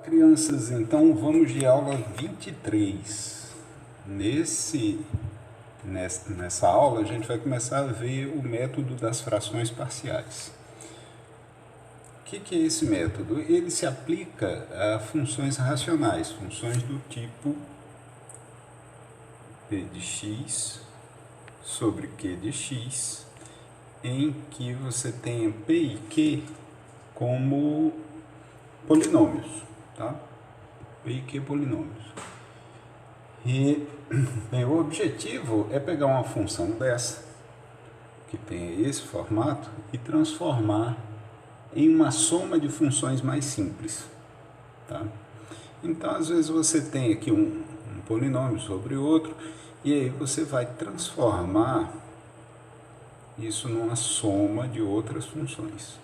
Crianças, então vamos de aula 23. Nessa aula a gente vai começar a ver o método das frações parciais. O que é esse método? Ele se aplica a funções racionais, funções do tipo p de x sobre q de x, em que você tenha p e q como polinômios, tá? P e q polinômios. E bem, o objetivo é pegar uma função dessa, que tem esse formato, e transformar em uma soma de funções mais simples, tá? Então, às vezes você tem aqui um polinômio sobre outro, e aí você vai transformar isso numa soma de outras funções,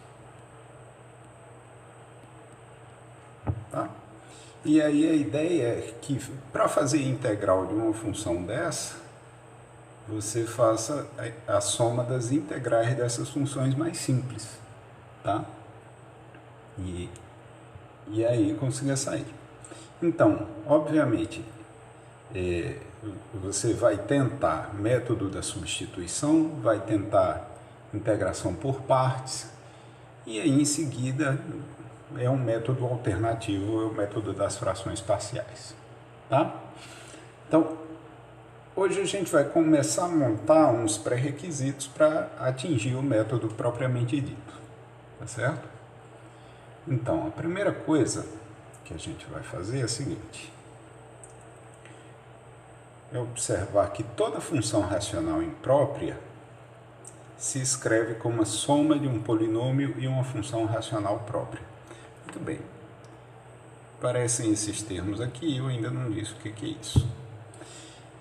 tá? E aí a ideia é que, para fazer integral de uma função dessa, você faça a soma das integrais dessas funções mais simples, tá? E aí consiga sair. Então, obviamente, você vai tentar método da substituição, vai tentar integração por partes, e aí em seguida é um método alternativo, é o método das frações parciais, tá? Então, hoje a gente vai começar a montar uns pré-requisitos para atingir o método propriamente dito, tá certo? Então, a primeira coisa que a gente vai fazer é a seguinte: é observar que toda função racional imprópria se escreve como a soma de um polinômio e uma função racional própria. Muito bem. Aparecem esses termos aqui, eu ainda não disse o que é isso.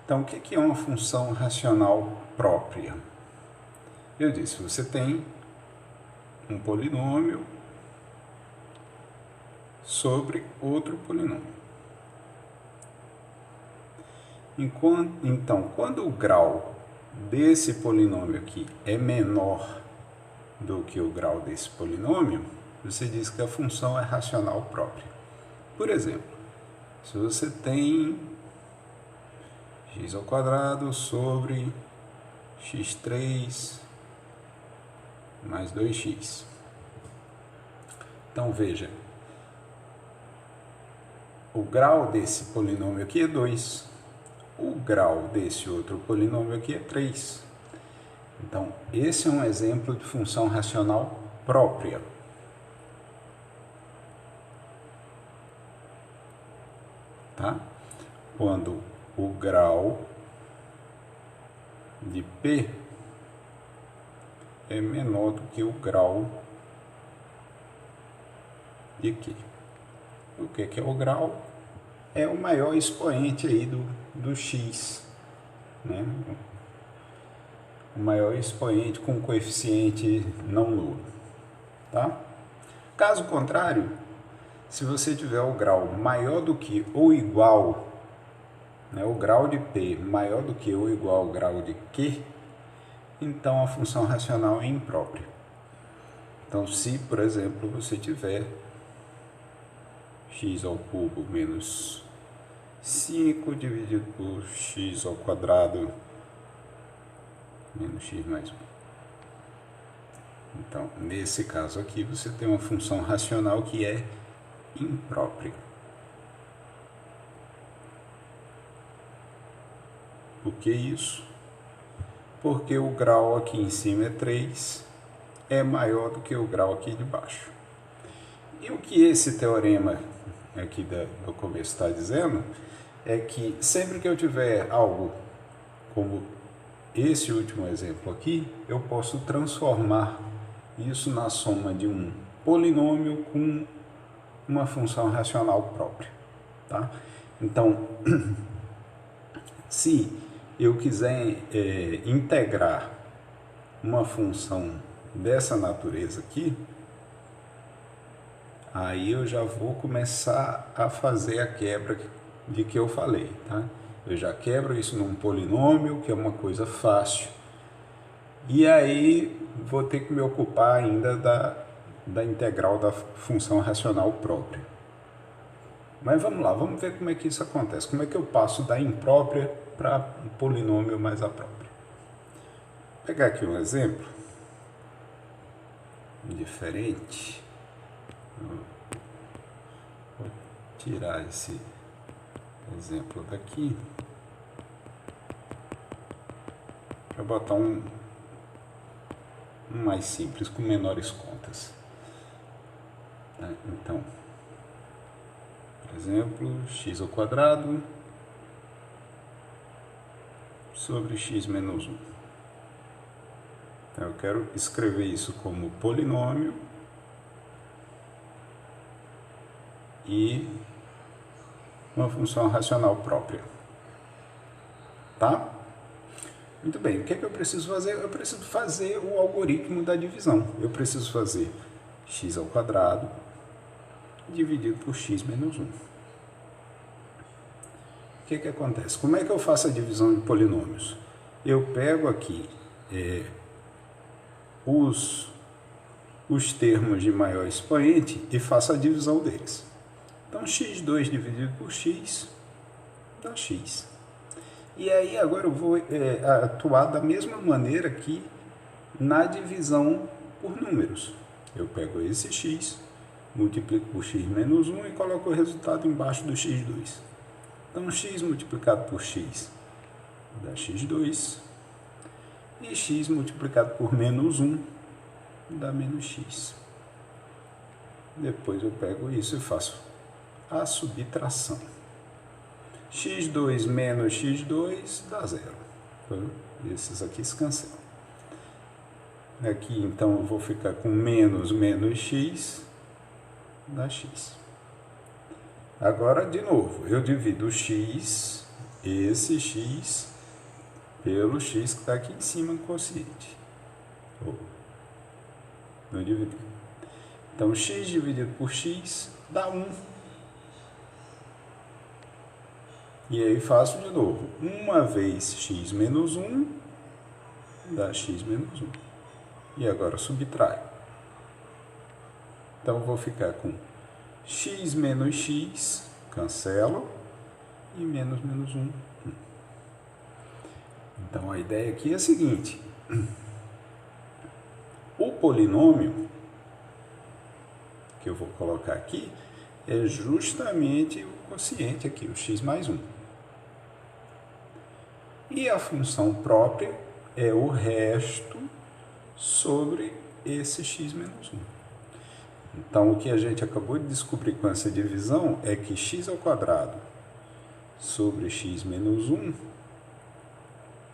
Então, o que é uma função racional própria? Eu disse, você tem um polinômio sobre outro polinômio. Então, quando o grau desse polinômio aqui é menor do que o grau desse polinômio, você diz que a função é racional própria. Por exemplo, se você tem x ao quadrado sobre x3 mais 2x. Então, veja, o grau desse polinômio aqui é 2. O grau desse outro polinômio aqui é 3. Então, esse é um exemplo de função racional própria. Tá? Quando o grau de P é menor do que o grau de Q. O que é o grau? É o maior expoente aí do x, né? O maior expoente com coeficiente não nulo, tá? Caso contrário, se você tiver o grau maior do que ou igual, né, o grau de P maior do que ou igual ao grau de Q, então a função racional é imprópria. Então, se, por exemplo, você tiver x ao cubo menos 5 dividido por x ao quadrado menos x mais 1. Então, nesse caso aqui, você tem uma função racional que é imprópria. Por que isso? Porque o grau aqui em cima é 3, é maior do que o grau aqui de baixo. E o que esse teorema aqui do começo está dizendo é que sempre que eu tiver algo como esse último exemplo aqui, eu posso transformar isso na soma de um polinômio com uma função racional própria, tá? Então, se eu quiser integrar uma função dessa natureza aqui, aí eu já vou começar a fazer a quebra de que eu falei, tá? Eu já quebro isso num polinômio, que é uma coisa fácil, e aí vou ter que me ocupar ainda da integral da função racional própria. Mas vamos lá, vamos ver como é que isso acontece. Como é que eu passo da imprópria para um polinômio mais a própria. Vou pegar aqui um exemplo diferente. Vou tirar esse exemplo daqui para botar um mais simples, com menores contas. Então, por exemplo, x ao quadrado sobre x menos 1. Então, eu quero escrever isso como polinômio e uma função racional própria. Tá? Muito bem, o que é que eu preciso fazer? Eu preciso fazer o algoritmo da divisão. Eu preciso fazer x ao quadrado dividido por x menos 1. O que é que acontece? Como é que eu faço a divisão de polinômios? Eu pego aqui os termos de maior expoente e faço a divisão deles. Então, x2 dividido por x dá x. E aí agora eu vou atuar da mesma maneira que na divisão por números. Eu pego esse x, multiplico por x menos 1 e coloco o resultado embaixo do x2. Então, x multiplicado por x dá x2 e x multiplicado por menos 1 dá menos x. Depois eu pego isso e faço a subtração. x2 menos x2 dá 0. Esses aqui se cancelam. Aqui, então, eu vou ficar com menos x dá x. Agora, de novo, eu divido x, esse x, pelo x que está aqui em cima no quociente. Não dividi. Então, x dividido por x dá 1. E aí faço de novo. 1 vezes x menos 1 dá x menos 1. E agora subtraio. Então, vou ficar com x menos x, cancelo, e menos 1. Então, a ideia aqui é a seguinte. O polinômio que eu vou colocar aqui é justamente o quociente aqui, o x mais 1. E a função própria é o resto sobre esse x menos 1. Então, o que a gente acabou de descobrir com essa divisão é que x ao quadrado sobre x menos 1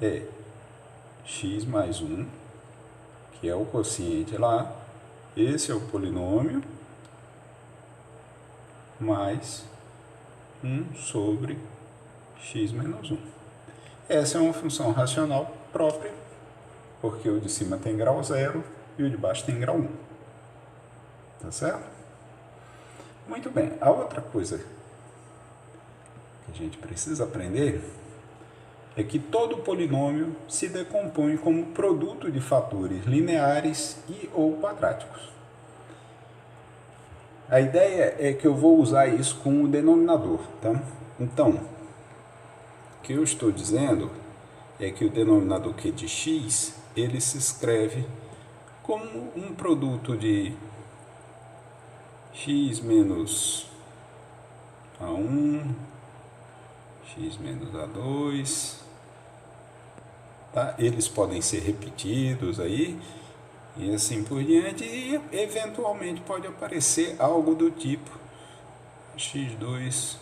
é x mais 1, que é o quociente lá, esse é o polinômio, mais 1 sobre x menos 1. Essa é uma função racional própria, porque o de cima tem grau 0 e o de baixo tem grau 1. Tá certo? Muito bem. A outra coisa que a gente precisa aprender é que todo polinômio se decompõe como produto de fatores lineares e ou quadráticos. A ideia é que eu vou usar isso com o denominador, tá? Então, o que eu estou dizendo é que o denominador Q de x, ele se escreve como um produto de x menos a1, x menos a2, tá? Eles podem ser repetidos aí, e assim por diante, e eventualmente pode aparecer algo do tipo x2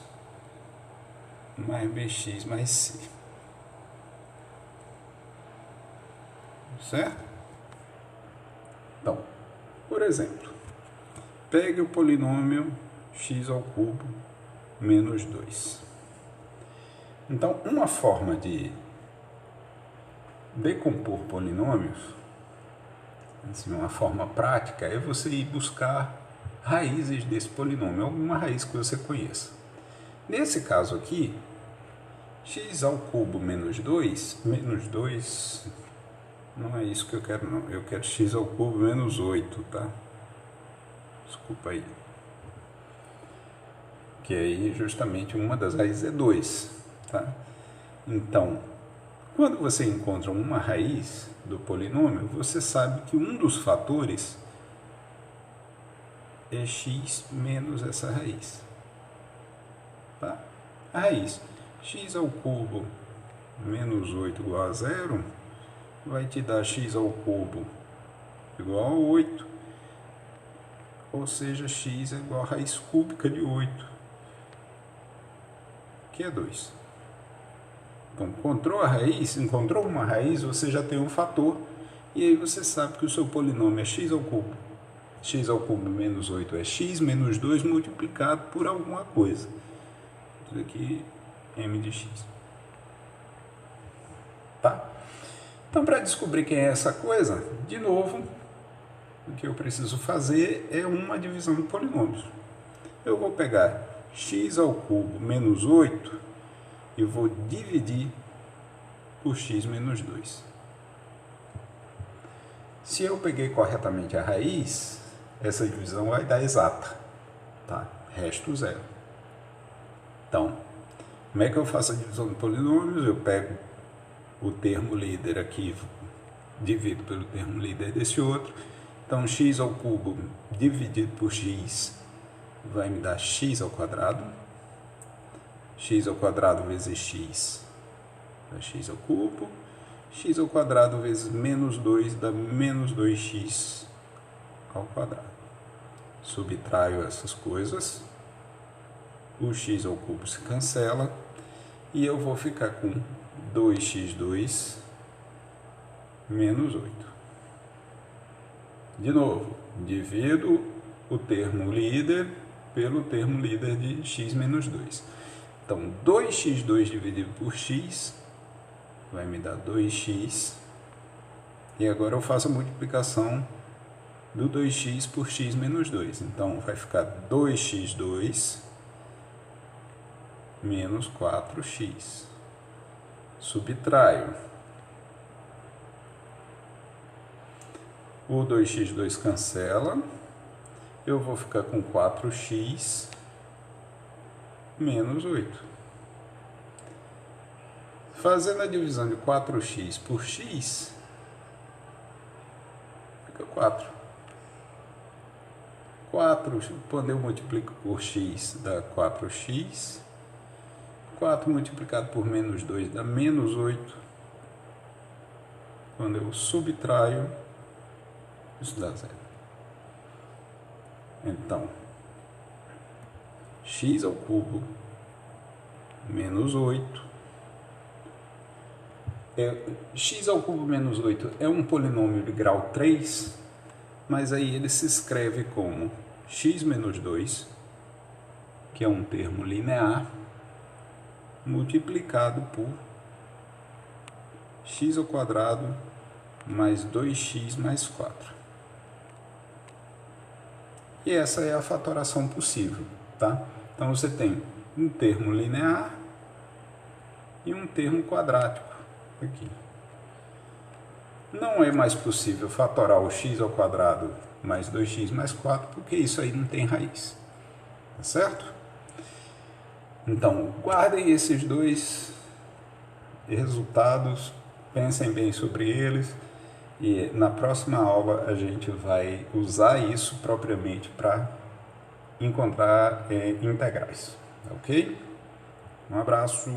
mais bx mais c. Certo? Então, por exemplo, pegue o polinômio x ao cubo menos 2. Então, uma forma de decompor polinômios, assim, uma forma prática, é você ir buscar raízes desse polinômio, alguma raiz que você conheça. Nesse caso aqui, x ao cubo menos 2 não é isso que eu quero não, eu quero x ao cubo menos 8, tá? Desculpa aí. O que aí justamente uma das raízes é 2, tá? Então, quando você encontra uma raiz do polinômio, você sabe que um dos fatores é x menos essa raiz. Tá? A raiz x ao cubo menos 8 igual a 0 vai te dar x ao cubo igual a 8, ou seja, x é igual a raiz cúbica de 8, que é 2. Então, encontrou uma raiz, você já tem um fator, e aí você sabe que o seu polinômio é x ao cubo. X ao cubo menos 8 é x menos 2 multiplicado por alguma coisa. Isso aqui, m de x. Tá? Então, para descobrir quem é essa coisa, de novo, o que eu preciso fazer é uma divisão de polinômios. Eu vou pegar x ao cubo menos 8 e vou dividir por x menos 2. Se eu peguei corretamente a raiz, essa divisão vai dar exata, tá? Resto 0. Então, como é que eu faço a divisão de polinômios? Eu pego o termo líder aqui, divido pelo termo líder desse outro. Então, x ao cubo dividido por x vai me dar x ao quadrado. X ao quadrado vezes x dá x ao cubo. X ao quadrado vezes menos 2 dá menos 2x ao quadrado. Subtraio essas coisas. O x ao cubo se cancela. E eu vou ficar com 2x2 menos 8. De novo, divido o termo líder pelo termo líder de x menos 2. Então, 2x2 dividido por x vai me dar 2x. E agora eu faço a multiplicação do 2x por x menos 2. Então, vai ficar 2x2 menos 4x. Subtraio. O 2x2 cancela. Eu vou ficar com 4x menos 8. Fazendo a divisão de 4x por x, fica 4. 4, quando eu multiplico por x, dá 4x. 4 multiplicado por menos 2 dá menos 8. Quando eu subtraio, isso dá 0. Então, x ao cubo menos 8. X ao cubo menos 8 é um polinômio de grau 3, mas aí ele se escreve como x menos 2, que é um termo linear, multiplicado por x ao quadrado mais 2x mais 4. E essa é a fatoração possível, tá? Então você tem um termo linear e um termo quadrático aqui. Não é mais possível fatorar o x ao quadrado mais 2x mais 4, porque isso aí não tem raiz, tá certo? Então, guardem esses dois resultados, pensem bem sobre eles, e na próxima aula a gente vai usar isso propriamente para encontrar integrais, ok? Um abraço.